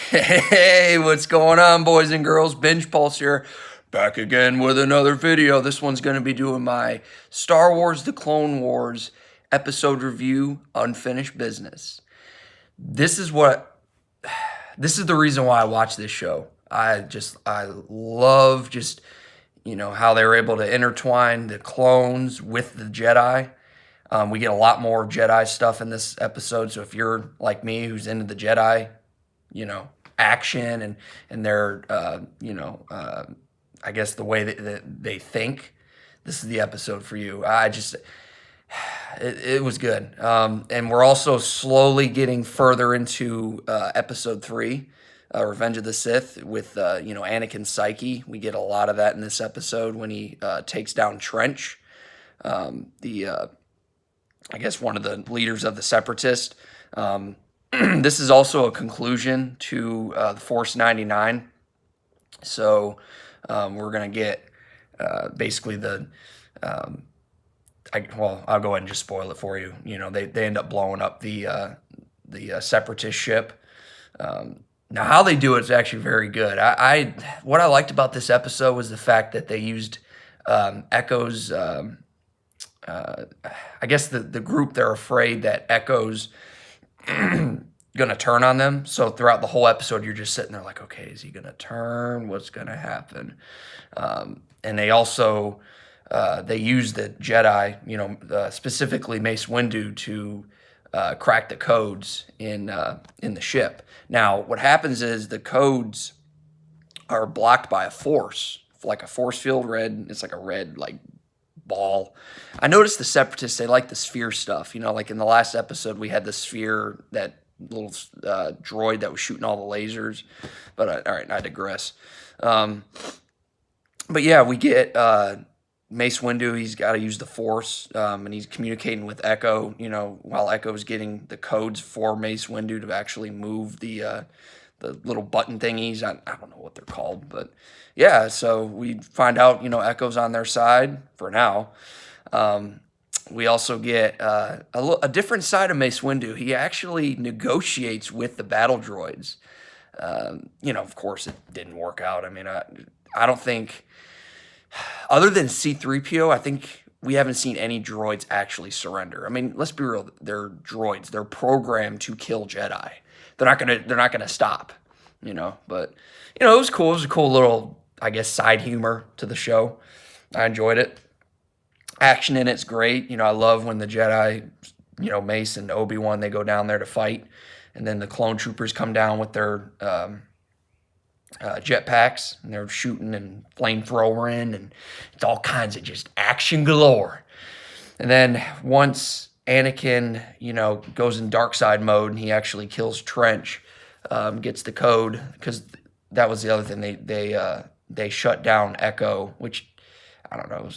Hey, what's going on, boys and girls? Binge Pulse here, back again with another video. This one's going to be doing my Star Wars The Clone Wars episode review, unfinished business. This is what, this is the reason why I watch this show. I love how they were able to intertwine the clones with the Jedi. We get a lot more Jedi stuff in this episode, so if you're like me who's into the Jedi, action and their I guess the way that they think, this is the episode for you. It was good. And we're also slowly getting further into episode 3, Revenge of the Sith, with Anakin's psyche. We get a lot of that in this episode when he takes down Trench, the I guess one of the leaders of the Separatists. This is also a conclusion to the Force 99. So we're going to get basically I'll go ahead and just spoil it for you. They end up blowing up the Separatist ship. Now, how they do it is actually very good. What I liked about this episode was the fact that they used Echo's. I guess the group, they're afraid that Echo's gonna turn on them. So throughout the whole episode, you're just sitting there like, okay, is he gonna turn? What's gonna happen? And they also they use the Jedi, specifically Mace Windu, to crack the codes in the ship. Now, what happens is the codes are blocked by a force, like a force field red. It's like a red ball. I noticed the Separatists, they like the sphere stuff. Like in the last episode, we had the sphere, that little droid that was shooting all the lasers. But all right, I digress. But yeah, we get Mace Windu. He's got to use the Force, and he's communicating with Echo. While Echo's getting the codes for Mace Windu to actually move the little button thingies. I don't know what they're called, but yeah. So we find out, Echo's on their side for now. We also get a different side of Mace Windu. He actually negotiates with the battle droids. Of course, it didn't work out. I mean, I don't think, other than C-3PO, I think we haven't seen any droids actually surrender. I mean, let's be real. They're droids. They're programmed to kill Jedi. They're not gonna stop. But it was cool. It was a cool little, I guess, side humor to the show. I enjoyed it. Action in it's great. I love when the Jedi, Mace and Obi-Wan, they go down there to fight, and then the clone troopers come down with their jetpacks, and they're shooting and flamethrowering, and it's all kinds of just action galore. And then once Anakin, goes in dark side mode and he actually kills Trench, gets the code, because that was the other thing. They shut down Echo, which I don't know.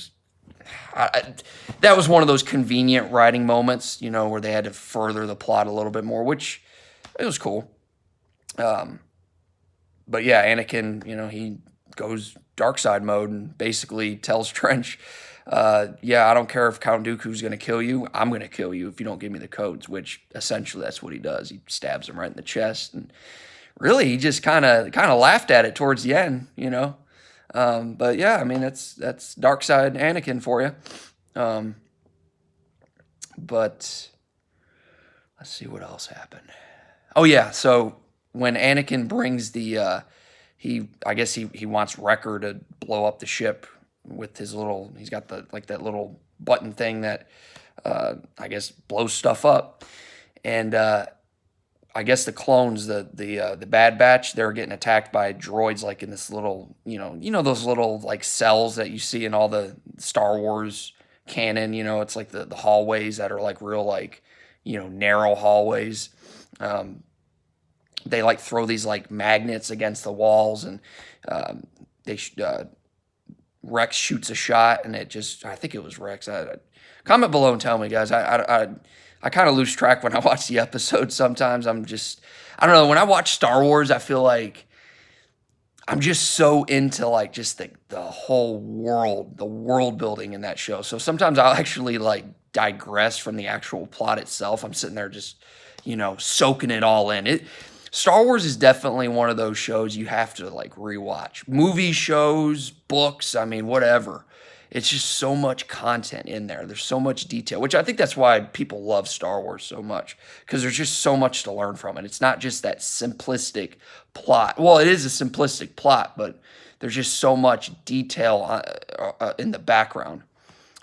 That was one of those convenient writing moments, where they had to further the plot a little bit more, which it was cool. But yeah, Anakin, he goes dark side mode and basically tells Trench, yeah, I don't care if Count Dooku's going to kill you. I'm going to kill you if you don't give me the codes, which essentially that's what he does. He stabs him right in the chest. And really, he just kind of laughed at it towards the end, But yeah, I mean, that's dark side Anakin for you. But let's see what else happened. Oh yeah, so when Anakin brings the I guess he wants Wrecker to blow up the ship with his little, he's got that little button thing that I guess blows stuff up. And I guess the clones, the Bad Batch, they're getting attacked by droids, like in this little, those little cells that you see in all the Star Wars canon. It's like the hallways that are real narrow hallways. They throw these magnets against the walls, and Rex shoots a shot, and I think it was Rex. Comment below and tell me, guys. I kind of lose track when I watch the episode sometimes. I don't know. When I watch Star Wars, I feel like I'm just so into just the whole world, the world building in that show. So sometimes I'll actually digress from the actual plot itself. I'm sitting there just, soaking it all in. Star Wars is definitely one of those shows you have to like rewatch. Movies, shows, books, I mean, whatever. It's just so much content in there. There's so much detail, which I think that's why people love Star Wars so much, because there's just so much to learn from it. It's not just that simplistic plot. Well, it is a simplistic plot, but there's just so much detail in the background.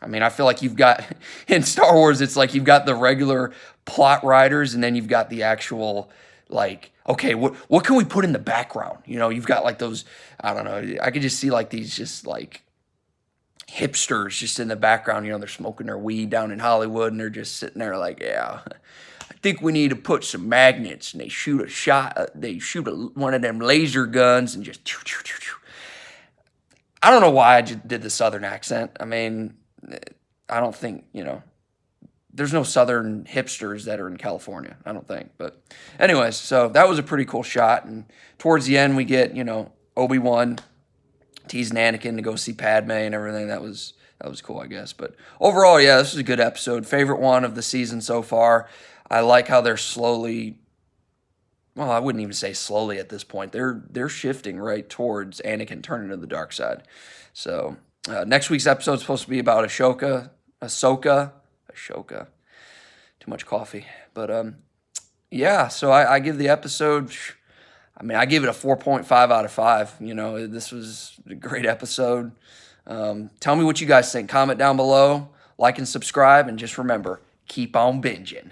I mean, I feel like you've got in Star Wars, it's like you've got the regular plot writers, and then you've got the actual like, okay, what can we put in the background? You know, you've got like those, I don't know, I could just see like these just like hipsters just in the background. You know, they're smoking their weed down in Hollywood, and they're just sitting there like, yeah, I think we need to put some magnets, and they shoot a shot, one of them laser guns, and just. I don't know why I just did the Southern accent. I mean, I don't think, there's no Southern hipsters that are in California, I don't think. But anyways, so that was a pretty cool shot. And towards the end, we get, Obi-Wan teasing Anakin to go see Padme and everything. That was cool, I guess. But overall, yeah, this was a good episode. Favorite one of the season so far. I like how they're slowly, well, I wouldn't even say slowly at this point. They're shifting right towards Anakin turning to the dark side. So next week's episode is supposed to be about Ahsoka. Too much coffee. But yeah, so I give the episode, I give it a 4.5 out of 5. This was a great episode. Tell me what you guys think. Comment down below, like and subscribe, and just remember, keep on binging.